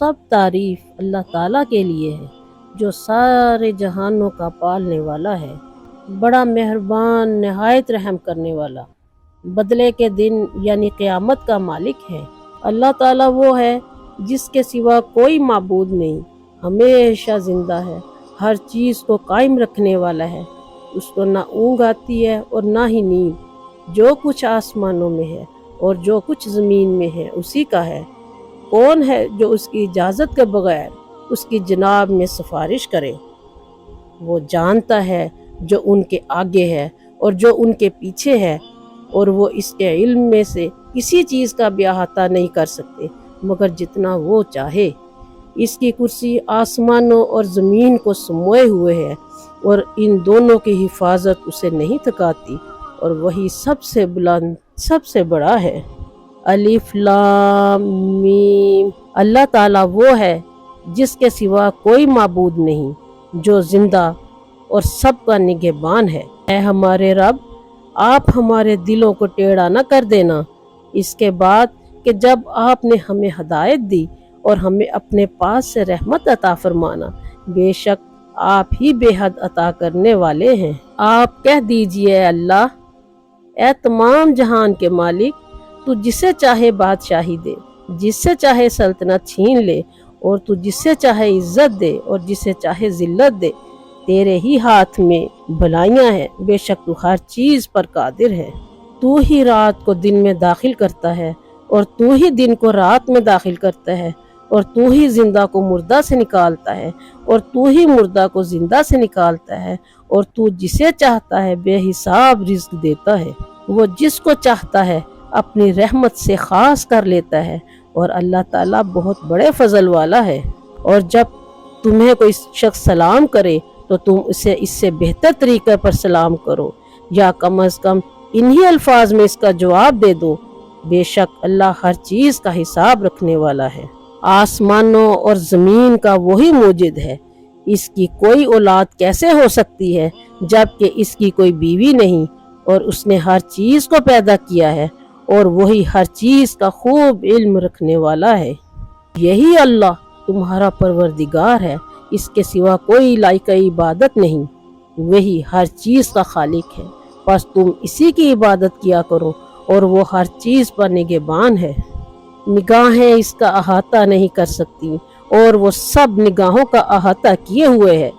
सब तारीफ अल्लाह ताला के लिए है जो सारे जहानों का पालने वाला है, बड़ा मेहरबान नहायत रहम करने वाला, बदले के दिन यानी क़यामत का मालिक है। अल्लाह ताला वो है जिसके सिवा कोई माबूद नहीं, हमेशा जिंदा है, हर चीज़ को कायम रखने वाला है। उसको ना ऊँघ आती है और ना ही नींद। जो कुछ आसमानों में है और जो कुछ ज़मीन में है उसी का है। कौन है जो उसकी इजाज़त के बगैर उसकी जनाब में सिफारिश करे? वो जानता है जो उनके आगे है और जो उनके पीछे है, और वो इसके इल्म में से किसी चीज़ का भी अहाता नहीं कर सकते मगर जितना वो चाहे। इसकी कुर्सी आसमानों और ज़मीन को समोए हुए है और इन दोनों की हिफाजत उसे नहीं थकाती, और वही सबसे बुलंद सबसे बड़ा है। अलिफ लाम मीम। अल्लाह ताला वो है जिसके सिवा कोई माबूद नहीं, जो जिंदा और सबका निगहबान है। ऐ हमारे रब, आप हमारे दिलों को टेढ़ा न कर देना इसके बाद कि जब आपने हमें हदायत दी और हमें अपने पास से रहमत अता फरमाना। बेशक आप ही बेहद अता करने वाले हैं। आप कह दीजिए अल्लाह, ऐ तमाम जहान के मालिक, तू जिसे चाहे बादशाही दे, जिससे चाहे सल्तनत छीन ले, और तू जिसे चाहे इज्जत दे और जिसे चाहे जिल्लत दे। तेरे ही हाथ में भलाइयाँ हैं, बेशक तू हर चीज़ पर कादिर है। तू ही रात को दिन में दाखिल करता है और तू ही दिन को रात में दाखिल करता है, और तू ही जिंदा को मुर्दा से निकालता है और तू ही मुर्दा को जिंदा से निकालता है, और तू जिसे चाहता है बेहिसाब रिज़्क देता है। वो जिसको चाहता है अपनी रहमत से खास कर लेता है, और अल्लाह ताला बहुत बड़े फजल वाला है। और जब तुम्हें कोई शख्स सलाम करे तो तुम उसे इससे बेहतर तरीके पर सलाम करो, या कम अज़ कम इन्हीं अल्फाज में इसका जवाब दे दो। बेशक अल्लाह हर चीज़ का हिसाब रखने वाला है। आसमानों और ज़मीन का वही मूजिद है, इसकी कोई औलाद कैसे हो सकती है जबकि इसकी कोई बीवी नहीं, और उसने हर चीज़ को पैदा किया है, और वही हर चीज़ का खूब इल्म रखने वाला है। यही अल्लाह तुम्हारा परवरदिगार है, इसके सिवा कोई लायक इबादत नहीं, वही हर चीज़ का खालिक है। बस तुम इसी की इबादत किया करो, और वो हर चीज़ पर निगहबान है। निगाहें इसका अहाता नहीं कर सकती, और वो सब निगाहों का अहाता किए हुए है,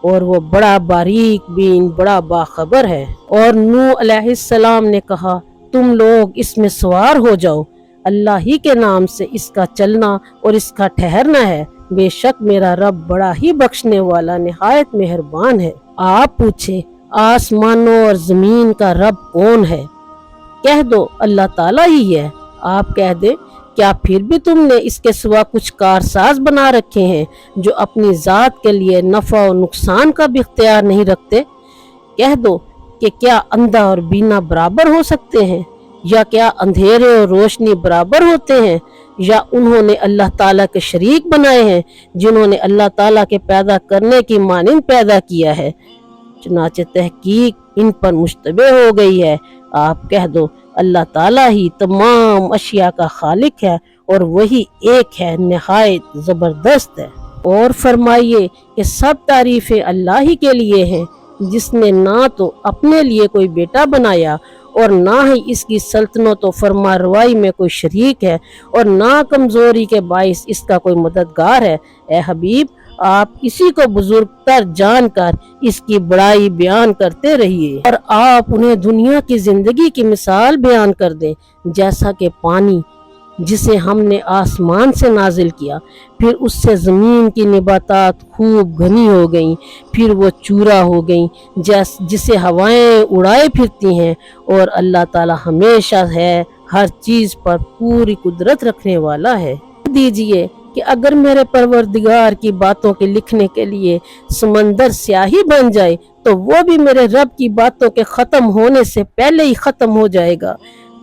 और वो बड़ा बारीक बीन बड़ा बाखबर है। और नूह अलैहिस्सलाम ने कहा, तुम लोग इसमें सवार हो जाओ, अल्लाह ही के नाम से इसका चलना और इसका ठहरना है। बेशक मेरा रब बड़ा ही बख्शने वाला निहायत मेहरबान है। आप पूछे आसमानों और ज़मीन का रब कौन है? कह दो अल्लाह ताला ही है। आप कह दे, क्या फिर भी तुमने इसके सिवा कुछ कारसाज बना रखे हैं जो अपनी ज़ात के लिए नफ़ा और नुकसान का भी इख्तियार नहीं रखते? कह दो कि क्या अंधा और बीना बराबर हो सकते हैं, या क्या अंधेरे और रोशनी बराबर होते हैं, या उन्होंने अल्लाह ताला के शरीक बनाए हैं जिन्होंने अल्लाह ताला के पैदा करने की मानिंद पैदा किया है। चुनाचे तहकीक इन पर मुश्तबे हो गई है। आप कह दो अल्लाह ताला ही तमाम अशिया का खालिक है, और वही एक है, निहायत ज़बरदस्त है। और फरमाइए कि सब तारीफ़ें अल्लाह ही के लिए हैं, जिसने ना तो अपने लिए कोई बेटा बनाया और ना ही इसकी सल्तनत और फरमारवाई में कोई शरीक है, और ना कमज़ोरी के बाइस इसका कोई मददगार है। ए हबीब, आप इसी को बुजुर्ग तर जानकर इसकी बड़ाई बयान करते रहिए, और आप उन्हें दुनिया की जिंदगी की मिसाल बयान कर दें, जैसा कि पानी जिसे हमने आसमान से नाजिल किया, फिर उससे ज़मीन की निबातात खूब घनी हो गईं, फिर वो चूरा हो गईं जिसे हवाएं उड़ाए फिरती हैं, और अल्लाह ताला हमेशा है, हर चीज़ पर पूरी कुदरत रखने वाला है। दीजिए कि अगर मेरे परवरदिगार की बातों के लिखने के लिए समंदर स्याही बन जाए तो वो भी मेरे रब की बातों के ख़त्म होने से पहले ही ख़त्म हो जाएगा।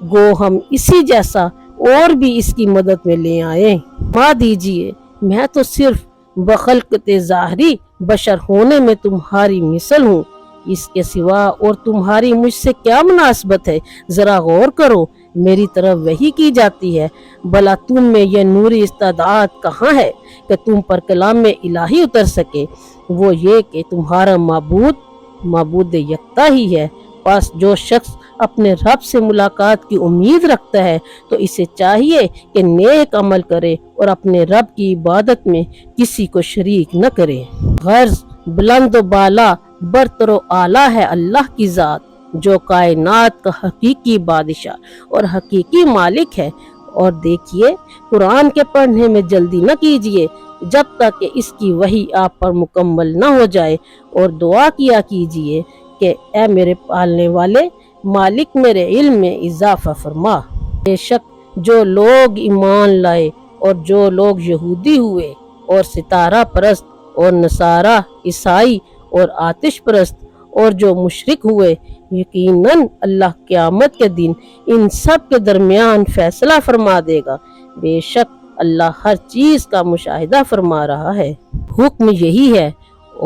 गो हम इसी जैसा और भी इसकी मदद में ले आए। माँ दीजिए, मैं तो सिर्फ बखलकते ज़ाहरी बशर होने में तुम्हारी मिसल हूँ, इसके सिवा और तुम्हारी मुझसे क्या मुनासबत है? ज़रा गौर करो। میری طرف وحی کی جاتی ہے، بھلا تم میں یہ نوری استعداد کہاں ہے کہ تم پر کلام الہی اتر سکے؟ وہ یہ کہ تمہارا معبود یکتا ہی ہے۔ پس جو شخص اپنے رب سے ملاقات کی امید رکھتا ہے تو اسے چاہیے کہ نیک عمل کرے اور اپنے رب کی عبادت میں کسی کو شریک نہ کرے۔ غرض بلند و بالا، برتر و اعلیٰ ہے اللہ کی ذات، جو کائنات کا حقیقی بادشاہ اور حقیقی مالک ہے۔ اور دیکھیے، قرآن کے پڑھنے میں جلدی نہ کیجیے جب تک کہ اس کی وحی آپ پر مکمل نہ ہو جائے، اور دعا کیا کیجیے کہ اے میرے پالنے والے مالک، میرے علم میں اضافہ فرما۔ بے شک جو لوگ ایمان لائے اور جو لوگ یہودی ہوئے اور ستارہ پرست اور نصارہ، عیسائی اور آتش پرست اور جو مشرک ہوئے، یقیناً اللہ قیامت کے دن ان سب کے درمیان فیصلہ فرما دے گا۔ بے شک اللہ ہر چیز کا مشاہدہ فرما رہا ہے۔ حکم یہی ہے،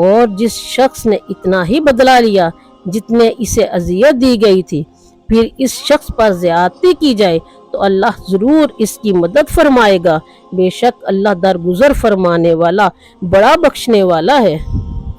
اور جس شخص نے اتنا ہی بدلہ لیا جتنے اسے اذیت دی گئی تھی، پھر اس شخص پر زیادتی کی جائے تو اللہ ضرور اس کی مدد فرمائے گا۔ بے شک اللہ درگزر فرمانے والا، بڑا بخشنے والا ہے۔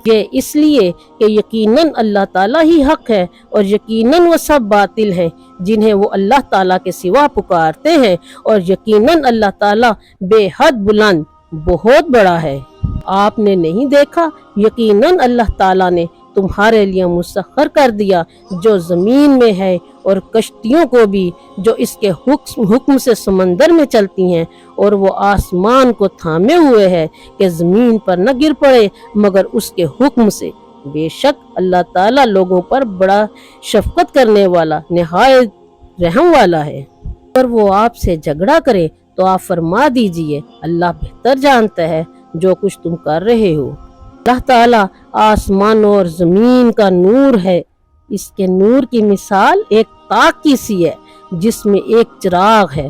یہ اس لیے کہ یقیناً اللہ تعالیٰ ہی حق ہے، اور یقیناً وہ سب باطل ہیں جنہیں وہ اللہ تعالیٰ کے سوا پکارتے ہیں، اور یقیناً اللہ تعالیٰ بے حد بلند، بہت بڑا ہے۔ آپ نے نہیں دیکھا، یقیناً اللہ تعالیٰ نے تمہارے لیے مسخر کر دیا جو زمین میں ہے، اور کشتیوں کو بھی جو اس کے حکم سے سمندر میں چلتی ہیں، اور وہ آسمان کو تھامے ہوئے ہے کہ زمین پر نہ گر پڑے مگر اس کے حکم سے۔ بے شک اللہ تعالیٰ لوگوں پر بڑا شفقت کرنے والا، نہایت رحم والا ہے۔ اگر وہ آپ سے جھگڑا کرے تو آپ فرما دیجئے، اللہ بہتر جانتا ہے جو کچھ تم کر رہے ہو۔ اللہ تعالیٰ آسمان اور زمین کا نور ہے۔ اس کے نور کی مثال ایک تاک کی سی ہے جس میں ایک چراغ ہے۔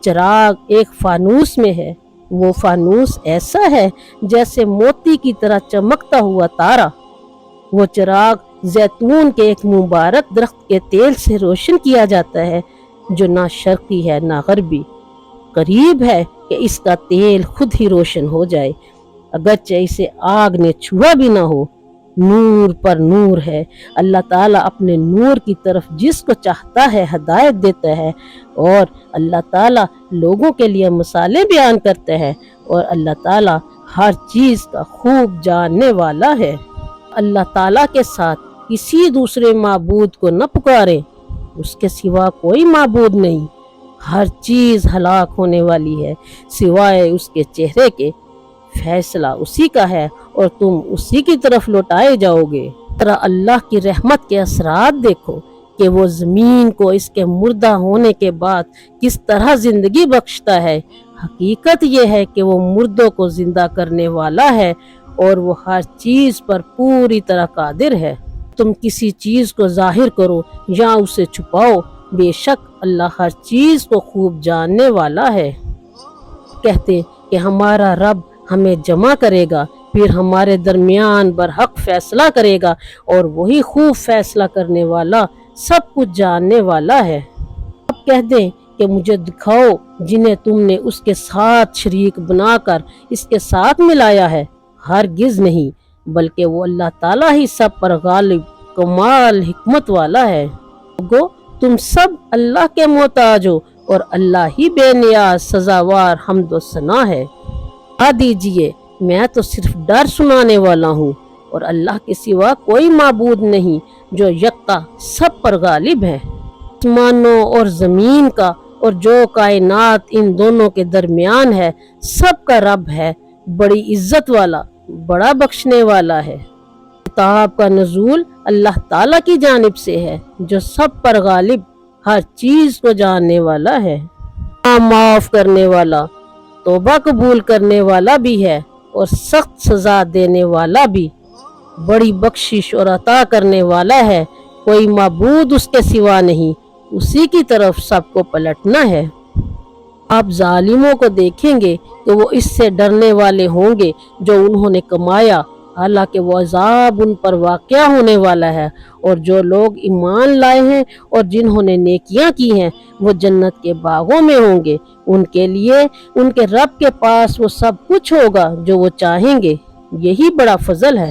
چراغ ایک فانوس میں ہے، وہ فانوس ایسا ہے جیسے موتی کی طرح چمکتا ہوا تارا۔ وہ چراغ زیتون کے ایک مبارک درخت کے تیل سے روشن کیا جاتا ہے، جو نہ شرقی ہے نہ غربی۔ قریب ہے کہ اس کا تیل خود ہی روشن ہو جائے، اگرچہ اسے آگ نے چھوا بھی نہ ہو۔ نور پر نور ہے۔ اللہ تعالیٰ اپنے نور کی طرف جس کو چاہتا ہے ہدایت دیتا ہے، اور اللہ تعالیٰ لوگوں کے لیے مثالیں بیان کرتا ہے، اور اللہ تعالیٰ ہر چیز کا خوب جاننے والا ہے۔ اللہ تعالیٰ کے ساتھ کسی دوسرے معبود کو نہ پکاریں، اس کے سوا کوئی معبود نہیں۔ ہر چیز ہلاک ہونے والی ہے سوائے اس کے چہرے کے، فیصلہ اسی کا ہے اور تم اسی کی طرف لوٹائے جاؤ گے۔ ترا اللہ کی رحمت کے اثرات دیکھو کہ وہ زمین کو اس کے مردہ ہونے کے بعد کس طرح زندگی بخشتا ہے۔ حقیقت یہ ہے کہ وہ مردوں کو زندہ کرنے والا ہے، اور وہ ہر چیز پر پوری طرح قادر ہے۔ تم کسی چیز کو ظاہر کرو یا اسے چھپاؤ، بے شک اللہ ہر چیز کو خوب جاننے والا ہے۔ کہتے کہ ہمارا رب ہمیں جمع کرے گا، پھر ہمارے درمیان برحق فیصلہ کرے گا، اور وہی خوب فیصلہ کرنے والا، سب کچھ جاننے والا ہے۔ اب کہہ دیں کہ مجھے دکھاؤ جنہیں تم نے اس کے ساتھ شریک بنا کر اس کے ساتھ ملایا ہے۔ ہرگز نہیں، بلکہ وہ اللہ تعالیٰ ہی سب پر غالب، کمال حکمت والا ہے۔ گو تم سب اللہ کے محتاج ہو، اور اللہ ہی بے نیاز سزاوار حمد و ثنا ہے۔ آ دیجئے، میں تو صرف ڈر سنانے والا ہوں، اور اللہ کے سوا کوئی معبود نہیں جو یکتا سب پر غالب ہے۔ آسمانوں اور زمین کا اور جو کائنات ان دونوں کے درمیان ہے، سب کا رب ہے، بڑی عزت والا، بڑا بخشنے والا ہے۔ کتاب کا نزول اللہ تعالیٰ کی جانب سے ہے، جو سب پر غالب، ہر چیز کو جاننے والا ہے۔ معاف کرنے والا، توبہ قبول کرنے والا بھی ہے، اور سخت سزا دینے والا بھی، بڑی بخشش اور عطا کرنے والا ہے۔ کوئی معبود اس کے سوا نہیں، اسی کی طرف سب کو پلٹنا ہے۔ آپ ظالموں کو دیکھیں گے کہ وہ اس سے ڈرنے والے ہوں گے جو انہوں نے کمایا हालांकि वो अजाब उन पर वाक़या होने वाला है। और जो लोग ईमान लाए हैं और जिन्होंने नेकियां की हैं वो जन्नत के बागों में होंगे। उनके लिए उनके रब के पास वो सब कुछ होगा जो वो चाहेंगे। यही बड़ा फजल है।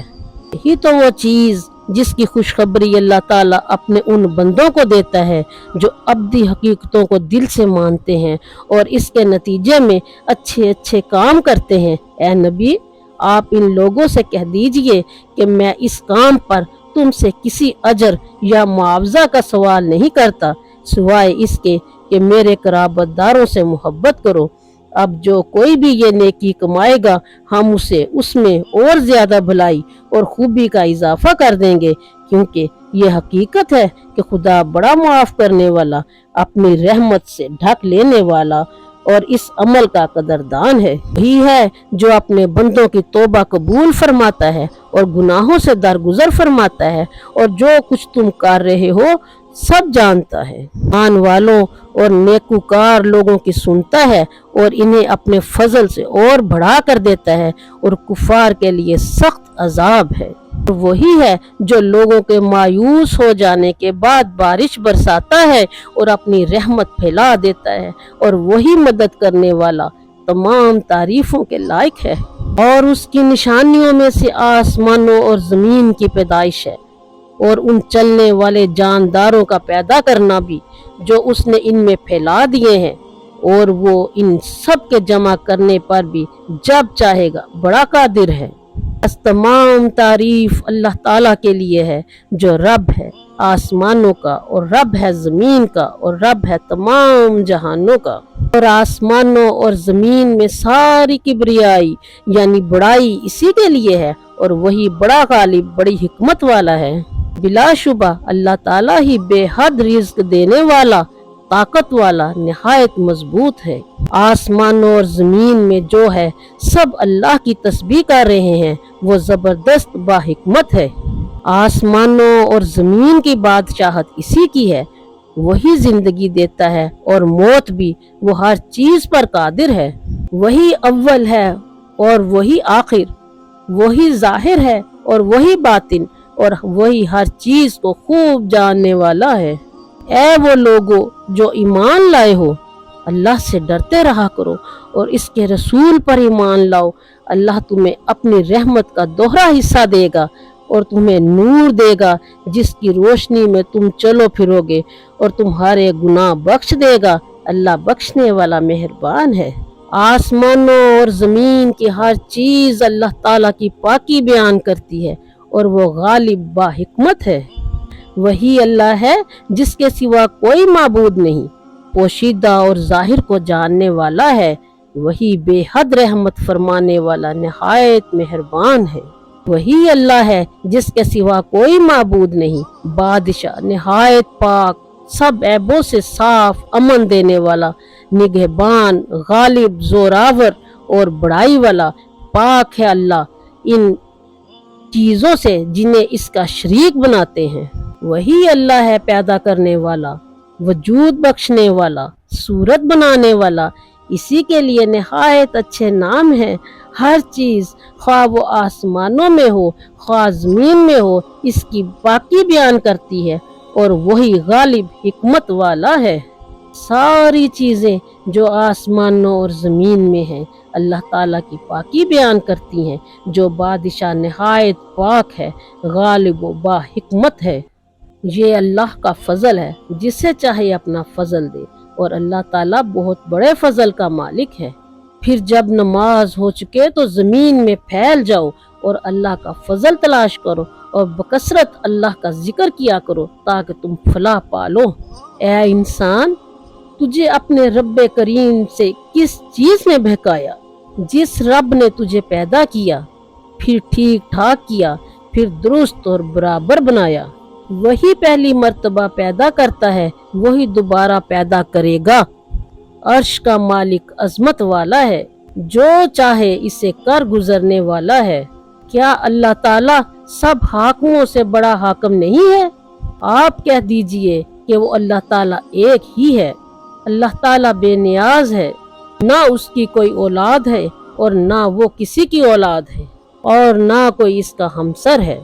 यही तो वो चीज़ जिसकी खुशखबरी अल्लाह ताला अपने उन बंदों को देता है जो अब्दी हकीकतों को दिल से मानते हैं और इसके नतीजे में अच्छे अच्छे काम करते हैं। ए नबी, आप इन लोगों से कह दीजिए कि मैं इस काम पर तुमसे किसी अजर या मुआवजा का सवाल नहीं करता सिवाय इसके कि मेरे कराबतदारों से मोहब्बत करो। अब जो कोई भी ये नेकी कमाएगा हम उसे उसमें और ज्यादा भलाई और खूबी का इजाफा कर देंगे, क्योंकि ये हकीकत है कि खुदा बड़ा माफ करने वाला, अपनी रहमत से ढक लेने वाला और इस अमल का कदरदान है। वही है जो अपने बंदों की तौबा कबूल फरमाता है और गुनाहों से दरगुजर फरमाता है और जो कुछ तुम कर रहे हो सब जानता है। ईमान वालों और नेकुकार लोगों की सुनता है और इन्हें अपने फजल से और बढ़ा कर देता है और कुफार के लिए सख्त अजाब है। और वही है जो लोगों के मायूस हो जाने के बाद बारिश बरसाता है और अपनी रहमत फैला देता है और वही मदद करने वाला तमाम तारीफों के लायक है। और उसकी निशानियों में से आसमानों और जमीन की पैदाइश है और उन चलने वाले जानदारों का पैदा करना भी जो उसने इनमें फैला दिए हैं, और वो इन सब के जमा करने पर भी जब चाहेगा बड़ा कादिर है। बस तमाम तारीफ अल्लाह ताला के लिए है जो रब है आसमानों का और रब है जमीन का और रब है तमाम जहानों का। और आसमानों और जमीन में सारी किबरियाई यानी बड़ाई इसी के लिए है और वही बड़ा गालिब बड़ी हिकमत वाला है। बिलाशुबा अल्लाह ताला ही बेहद रिज़्क देने वाला, ताकत वाला, निहायत मजबूत है। आसमानों और जमीन में जो है सब अल्लाह की तस्बीह कर रहे हैं, वो जबरदस्त बाहिकमत है। आसमानों और जमीन की बादशाहत इसी की है, वही जिंदगी देता है और मौत भी, वो हर चीज पर कादिर है। वही अव्वल है और वही आखिर, वही जाहिर है और वही बातिन और वही हर चीज को खूब जानने वाला है। ऐ वो लोगो जो ईमान लाए हो, अल्लाह से डरते रहा करो और इसके रसूल पर ईमान लाओ। अल्लाह तुम्हें अपनी रहमत का दोहरा हिस्सा देगा और तुम्हें नूर देगा जिसकी रोशनी में तुम चलो फिरोगे और तुम्हारे गुनाह बख्श देगा। अल्लाह बख्शने वाला मेहरबान है। आसमानों और जमीन की हर चीज अल्लाह ताला की पाकी बयान करती है और वो गालिब बाहिकमत है। वही अल्लाह है जिसके सिवा कोई माबूद नहीं, पोशीदा और जाहिर को जानने वाला है। वही बेहद रहमत फरमाने वाला निहायत मेहरबान है। वही अल्लाह है जिसके सिवा कोई माबूद नहीं, बादशाह निहायत पाक, सब ऐबों से साफ, अमन देने वाला, निगहबान, गालिब, जोरावर और बड़ाई वाला। पाक है अल्लाह इन चीजों से जिन्हें इसका शरीक बनाते हैं। वही अल्लाह है पैदा करने वाला, वजूद बख्शने वाला, सूरत बनाने वाला। इसी के लिए निहायत अच्छे नाम हैं। हर चीज ख्वाह वो आसमानों में हो ख्वाह जमीन में हो, इसकी पाकी बयान करती है और वही गालिब हिकमत वाला है। सारी चीजें जो आसमानों और जमीन में हैं अल्लाह ताला की पाकी बयान करती हैं, जो बादशाह निहायत पाक है, गालिब व बाहिकमत है। ये अल्लाह का फजल है, जिसे चाहे अपना फजल दे और अल्लाह ताला बहुत बड़े फजल का मालिक है। फिर जब नमाज हो चुके तो जमीन में फैल जाओ और अल्लाह का फजल तलाश करो और बकसरत अल्लाह का जिक्र किया करो ताकि तुम फलाह पालो। ऐ इंसान, तुझे अपने रब्बे करीम से किस चीज ने बहकाया? जिस रब ने तुझे पैदा किया, फिर ठीक ठाक किया, फिर दुरुस्त और बराबर बनाया। वही पहली मर्तबा पैदा करता है, वही दोबारा पैदा करेगा। अर्श का मालिक अजमत वाला है, जो चाहे इसे कर गुजरने वाला है। क्या अल्लाह ताला सब हाकिमों से बड़ा हाकिम नहीं है? आप कह दीजिए कि वो अल्लाह ताला एक ही है। अल्लाह ताला बेनियाज है, ना उसकी कोई औलाद है और ना वो किसी की औलाद है। اور نہ کوئی اس کا ہمسر ہے۔